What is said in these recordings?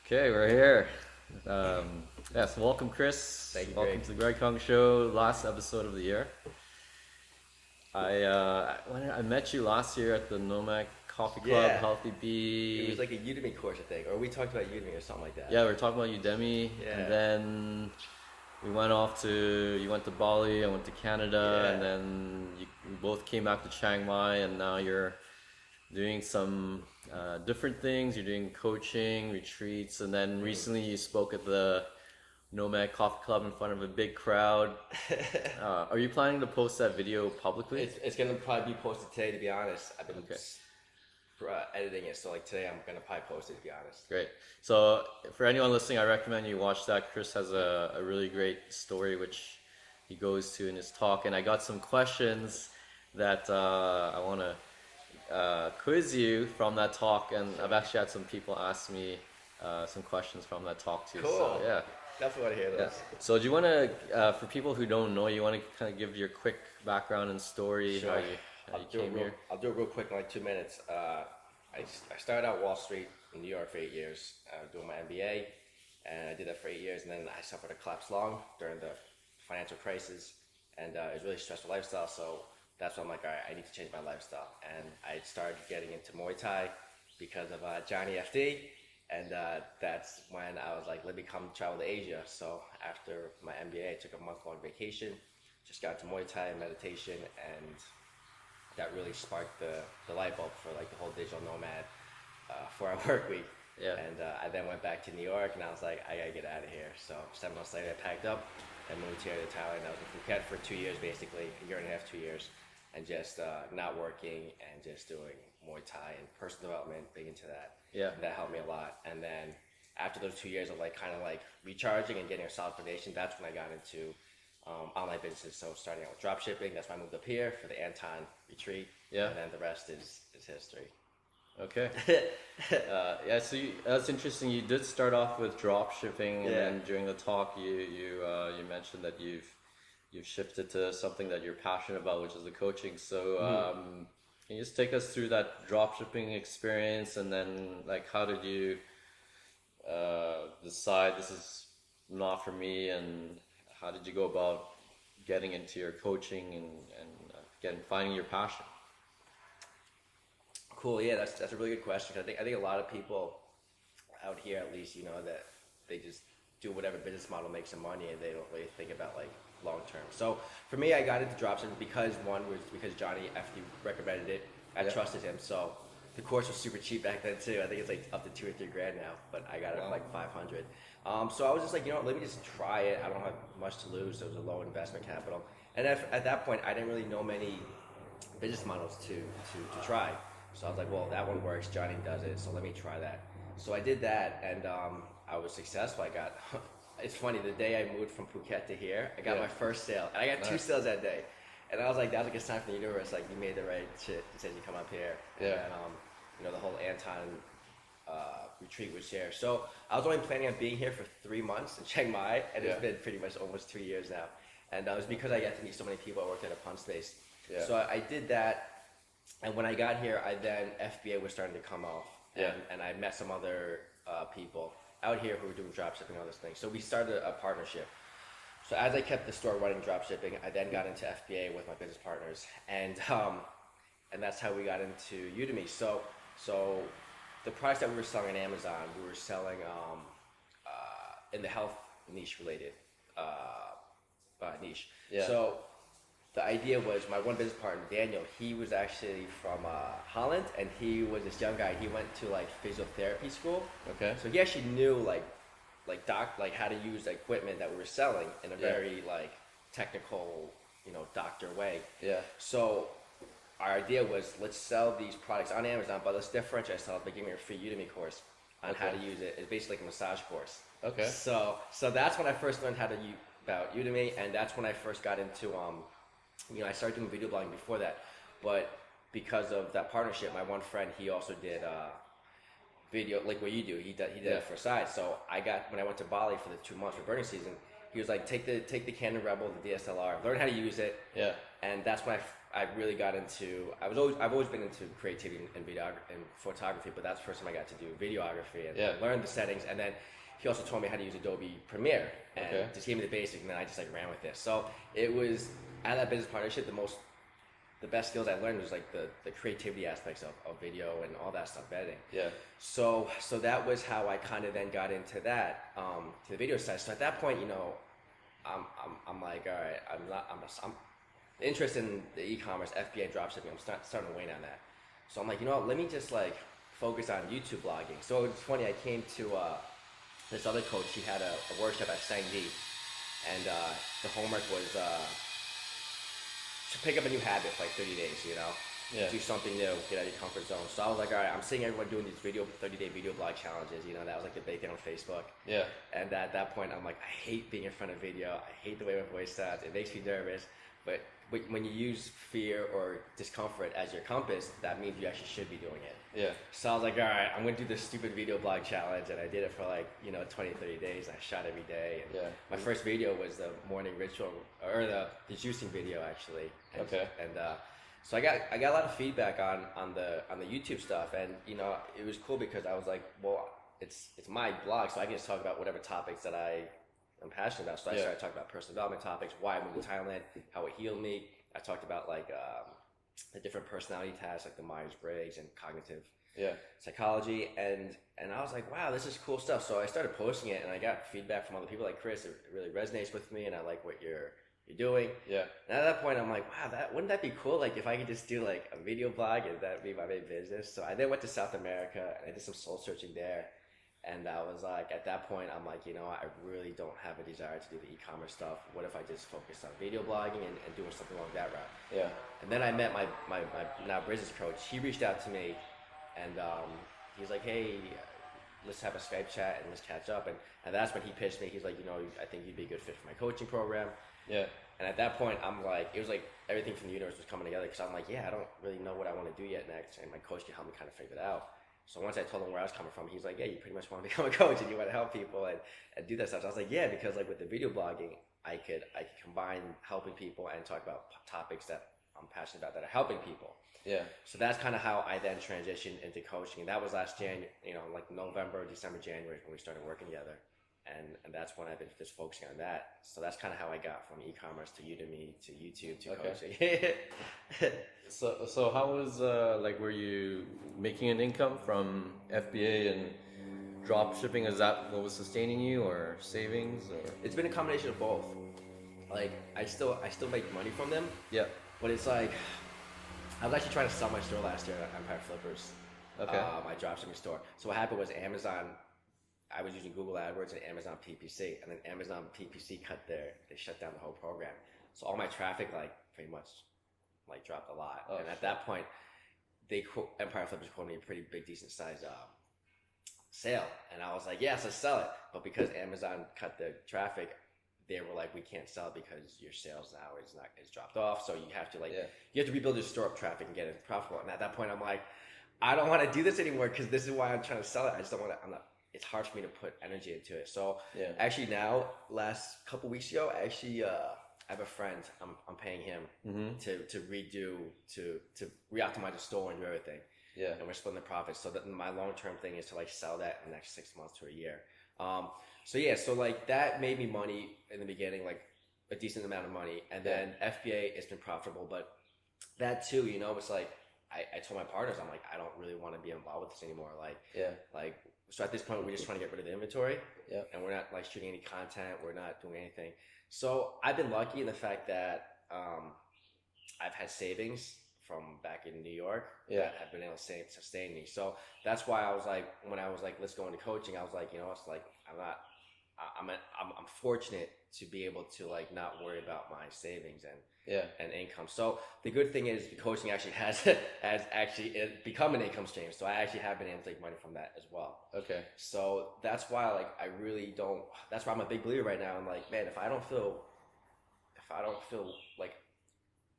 Okay, we're here. Yes, welcome, Chris. Thank you, Welcome Greg. to the Greg Kong Show, last episode of the year. When I met you last year at the Nomad Coffee Club, Yeah, Healthy it was Bee. like a Udemy course, I think, or we talked about Udemy or something like that. Yeah, we were talking about Udemy, and Yeah, then we went off to you went to Bali, I went to Canada, and yeah. then we both came back to Chiang Mai, and now you're doing some different things. You're doing coaching, retreats, and then Mm. recently you spoke at the Nomad Coffee Club in front of a big crowd. Are you planning to post that video publicly? It's gonna probably be posted today. To be honest, I've been Okay, editing it, so like today I'm gonna probably post it. To be honest. great. So for anyone listening, I recommend you watch that. Chris has a really great story which he goes to in his talk, and I got some questions that I want to quiz you from that talk, and I've actually had some people ask me some questions from that talk too. So Cool. yeah, Definitely want to hear yeah. those. So do you want to, for people who don't know, you want to kind of give your quick background and story, Sure. how you came here? I'll do it real quick in like 2 minutes. I started out Wall Street in New York for 8 years, doing my MBA, and I did that for 8 years, and then I suffered a collapsed lung during the financial crisis, and it was a really stressful lifestyle. So that's when I'm like, all right, I need to change my lifestyle, and I started getting into Muay Thai because of Johnny FD, and that's when I was like, let me come travel to Asia. So after my MBA, I took a month-long vacation, just got into Muay Thai and meditation, and that really sparked the light bulb for like the whole digital nomad 4 hour work week. Yeah. And I then went back to New York, and I was like, I gotta get out of here. So 7 months later, I packed up and moved here to Thailand. I was in Phuket for 2 years, basically a year and a half, 2 years, and just not working and just doing Muay Thai and personal development, big into that. Yeah. And that helped me a lot. And then after those 2 years of like kind of like recharging and getting a solid foundation, that's when I got into online businesses. So starting out with drop shipping, that's why I moved up here for the Anton retreat. Yeah. And then the rest is history. Okay. Yeah. So that's interesting. You did start off with drop shipping, and Yeah. then during the talk, you mentioned that you've shifted to something that you're passionate about, which is the coaching. So can you just take us through that drop shipping experience, and then like how did you decide this is not for me, and how did you go about getting into your coaching and getting finding your passion? Cool. Yeah, that's a really good question. I think a lot of people out here, at least, that they just do whatever business model makes them money, and they don't really think about like long term. So for me, I got into dropshipping because one was because Johnny FD recommended it. I Yeah. trusted him, so the course was super cheap back then too. I think it's like up to 2 or 3 grand now, but I got it for Wow. like 500. So I was just like, let me just try it. I don't have much to lose. So it was a low investment capital, and at that point, I didn't really know many business models to try. So I was like, well, that one works. Johnny does it, so let me try that. So I did that, and I was successful. I got. It's funny. The day I moved from Phuket to here, I got Yeah. my first sale, and I got two Nice. sales that day. And I was like, that was like a sign from the universe. Like you made the right shit decision to come up here. And Yeah. then, the whole Anton retreat was here. So I was only planning on being here for 3 months in Chiang Mai, and Yeah. it's been pretty much almost 2 years now. And it was because I got to meet so many people. I worked at a punch space. Yeah. So I did that. And when I got here, I then FBA was starting to come off, Yeah. and I met some other people out here who were doing drop shipping and all this thing. So we started a partnership. So as I kept the store running drop shipping, I then got into FBA with my business partners, and that's how we got into Udemy. So the products that we were selling on Amazon, we were selling in the health niche related niche. Yeah. So the idea was my one business partner, Daniel, he was actually from Holland, and he was this young guy. He went to like physiotherapy school. Okay. So he actually knew like how to use the equipment that we were selling in a Yeah. very like technical, doctor way. Yeah. So our idea was, let's sell these products on Amazon, but let's differentiate ourselves by giving you a free Udemy course on how Okay. to use it. It's basically like a massage course. Okay. So that's when I first learned how to about Udemy, and that's when I first got into I started doing video blogging before that, but because of that partnership, my one friend, he also did video like what you do. He did Yeah. it for side. So when I went to Bali for the 2 months for burning season, he was like, take the Canon Rebel, the DSLR, learn how to use it, Yeah. and that's when I really got into. I've always been into creativity and video and photography, but that's the first time I got to do videography and Yeah. learn the settings. And then he also told me how to use Adobe Premiere and Okay. just gave me the basics, and then I just like ran with this. So it was out of that business partnership, the best skills I learned was like the creativity aspects of video and all that stuff, editing. Yeah. So that was how I kind of then got into that, to the video side. So at that point, I'm like, all right, I'm interested in the e-commerce, FBA, dropshipping. I'm starting to wane on that. So I'm like, let me just like focus on YouTube blogging. So it's funny, I came to this other coach. He had a workshop at Sangdi, and the homework was to pick up a new habit for like 30 days, Yeah. do something new, get out of your comfort zone. So I was like, all right, I'm seeing everyone doing these 30-day video blog challenges. That was like the big thing on Facebook. Yeah. And at that point, I'm like, I hate being in front of video. I hate the way my voice sounds. It makes me nervous. But when you use fear or discomfort as your compass, that means you actually should be doing it. Yeah. So I was like, all right, I'm going to do this stupid video blog challenge. And I did it for like, 20, 30 days. I shot every day. And Yeah. my first video was the morning ritual, or the juicing video, actually. And, Okay. And so I got a lot of feedback on the YouTube stuff. And, it was cool because I was like, well, it's my blog, so I can just talk about whatever topics that I'm passionate about. So I started talking about personal development topics, why I moved to Thailand, how it healed me. I talked about like the different personality tasks, like the Myers-Briggs and cognitive psychology, and I was like, wow, this is cool stuff. So I started posting it, and I got feedback from other people like Chris. It really resonates with me, and I like what you're doing. Yeah. And at that point, I'm like, wow, wouldn't that be cool? Like if I could just do like a video blog and that be my main business. So I then went to South America and I did some soul searching there. And I was like, at that point, I'm like, I really don't have a desire to do the e-commerce stuff. What if I just focus on video blogging and doing something along that route? Yeah. And then I met my now business coach. He reached out to me, and he's like, hey, let's have a Skype chat and let's catch up. And that's when he pitched me. He's like, I think you'd be a good fit for my coaching program. Yeah. And at that point, I'm like, it was like everything from the universe was coming together, because I'm like, yeah, I don't really know what I want to do yet next, and my coach can help me kind of figure it out. So once I told him where I was coming from, he's like, yeah, you pretty much want to become a coach and you want to help people and do that stuff. So I was like, yeah, because like with the video blogging, I could combine helping people and talk about topics that I'm passionate about that are helping people. Yeah. So that's kind of how I then transitioned into coaching. And that was last January, like November, December, January when we started working together. And that's when I've been just focusing on that. So that's kind of how I got from e-commerce to Udemy to YouTube to coaching. So how was like, were you making an income from FBA and drop shipping? Is that what was sustaining you, or savings, or? It's been a combination of both. Like I still make money from them. Yeah. But it's like, I was actually trying to sell my store last year at Empire Flippers. Okay. My dropshipping store. So what happened was Amazon, I was using Google AdWords and Amazon PPC, and then Amazon PPC they shut down the whole program. So all my traffic like pretty much like dropped a lot. Oh, and at that point, Empire Flippers quoted me a pretty big, decent sized sale, and I was like, yes, let's sell it. But because Amazon cut the traffic, they were like, we can't sell it because your sales now is dropped off. So you have to you have to rebuild your store up traffic and get it profitable. And at that point, I'm like, I don't want to do this anymore, because this is why I'm trying to sell it. I just don't want to. It's hard for me to put energy into it. So actually now, last couple weeks ago, I have a friend. I'm paying him to redo to re-optimize the store and do everything. Yeah. And we're splitting the profits. So that my long-term thing is to like sell that in the next 6 months to a year. So like that made me money in the beginning, like a decent amount of money. And then FBA, it's been profitable, but that too, it's like I told my partners, I'm like, I don't really want to be involved with this anymore. So at this point, we're just trying to get rid of the inventory, and we're not like shooting any content. We're not doing anything. So I've been lucky in the fact that I've had savings from back in New York that have been able to sustain me. So that's why I was like, when I was like, let's go into coaching, I was like, it's like I'm fortunate to be able to like not worry about my savings and income. So the good thing is the coaching actually has actually become an income stream. So I actually have been able to take money from that as well. Okay. So that's why like I really don't. That's why I'm a big believer right now. I'm like, man, if I don't feel like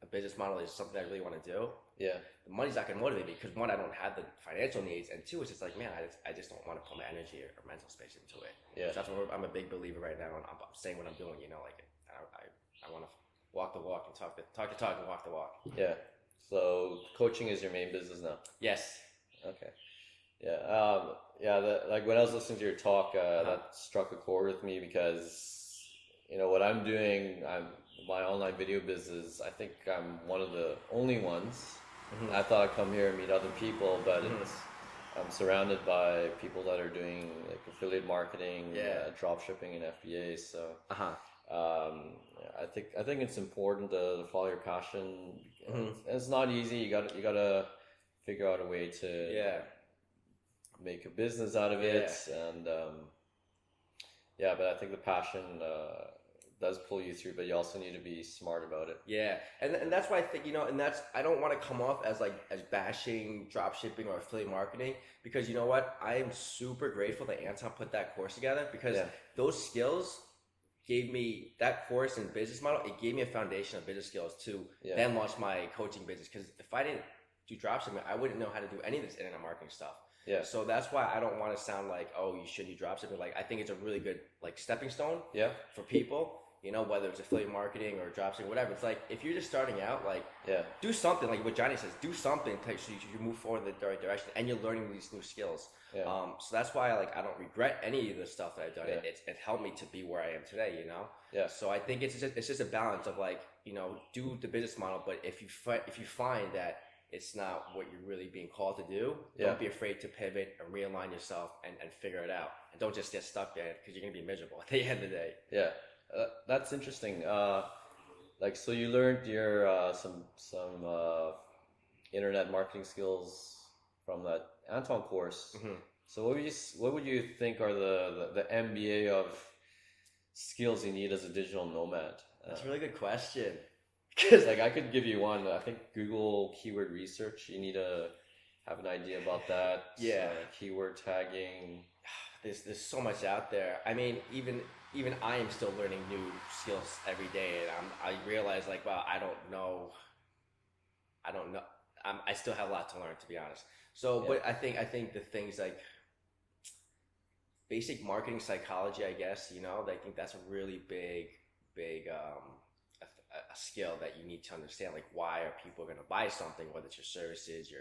a business model is something I really want to do, the money's not gonna motivate me, because one, I don't have the financial needs, and two, it's just like, man, I just don't want to put my energy or mental space into it. So that's what I'm a big believer right now, and I'm saying what I'm doing. Like I want to walk the walk and talk the talk and walk the walk. Yeah. So coaching is your main business now. Yes. Okay. Yeah. Yeah. Like when I was listening to your talk, that struck a chord with me because what I'm doing. I'm my online video business. I think I'm one of the only ones. I thought I'd come here and meet other people, but I'm surrounded by people that are doing like affiliate marketing, drop shipping, and FBA. So I think it's important to follow your passion. It's not easy. You gotta figure out a way to make a business out of it, and but I think the passion does pull you through, but you also need to be smart about it. Yeah, and that's why I think and that's I don't want to come off as as bashing drop shipping or affiliate marketing, because you know what, I am super grateful that Anton put that course together, because those skills gave me that course and business model. It gave me a foundation of business skills to then launch my coaching business. Because if I didn't do drop shipping, I wouldn't know how to do any of this internet marketing stuff. Yeah. So that's why I don't want to sound like, oh, you shouldn't do drop shipping. Like, I think it's a really good stepping stone for people. Whether it's affiliate marketing or drop shipping, whatever. It's like, if you're just starting out, do something, like what Johnny says, do something so you move forward in the right direction, and you're learning these new skills. Yeah. So that's why I don't regret any of the stuff that I've done. It helped me to be where I am today. Yeah. So I think it's just a balance of do the business model, but if you find that it's not what you're really being called to do, don't be afraid to pivot and realign yourself and figure it out, and don't just get stuck there, because you're gonna be miserable at the end of the day. Yeah. That's interesting. So you learned your some internet marketing skills from that Anton course. So what would you think are the MBA of skills you need as a digital nomad? That's a really good question. Because I could give you one. I think Google keyword research. You need to have an idea about that. Yeah. Keyword tagging. There's so much out there. I mean, even I am still learning new skills every day, and I realize wow, I don't know. I still have a lot to learn, to be honest. So, but I think the things like basic marketing psychology, I guess, I think that's a really big a skill that you need to understand. Like, why are people going to buy something, whether it's your services,